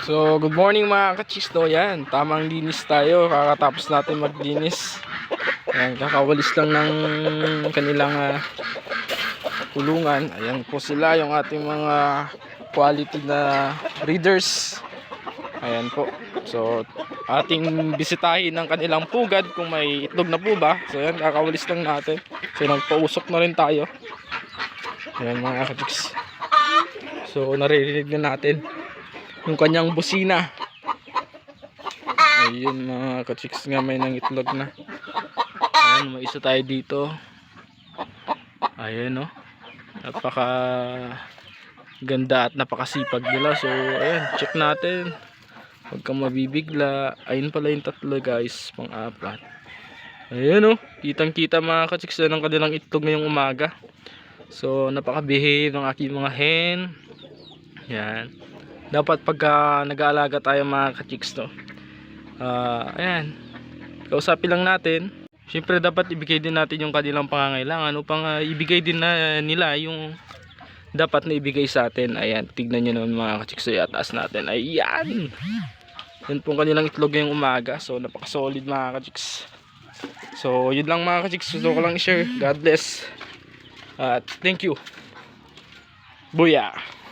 So, good morning mga kachisto. Yan, tamang linis tayo. Kakatapos natin maglinis. Yan, kakawalis lang ng kanilang kulungan. Ayan po sila, yung ating mga quality na breeders. Ayan po. So, ating bisitahin ng kanilang pugad kung may itlog na po ba. So, yan, kakawalis lang natin. So, nagpausok na rin tayo. Ayan mga kachiks. So, naririnig na natin yung kanyang busina. Ayun mga kachiks, nga may nangitlog na. Ayan, may isa tayo dito. Ayan, no, napaka ganda at napakasipag nila. So ayan, check natin, huwag kang mabibigla. Ayun pala yung tatlo guys, pang-apat. Ayan, no, kitang kita mga kachiks na ng kanilang itlog ngayong umaga. So napaka-behave ng aking mga hen. Yan, dapat pagka nag-aalaga tayo mga kachiks, to ayan, kausapin lang natin. Siyempre dapat ibigay din natin yung kanilang pangangailangan upang ibigay din na nila yung dapat na ibigay sa atin. Ayan, tignan nyo naman mga kachiks, at taas natin. Ayan, yun pong kanilang itlog ngayong umaga. So napaka solid mga kachiks. So yun lang mga kachiks, gusto ko lang i-share. God bless at thank you. Booyah.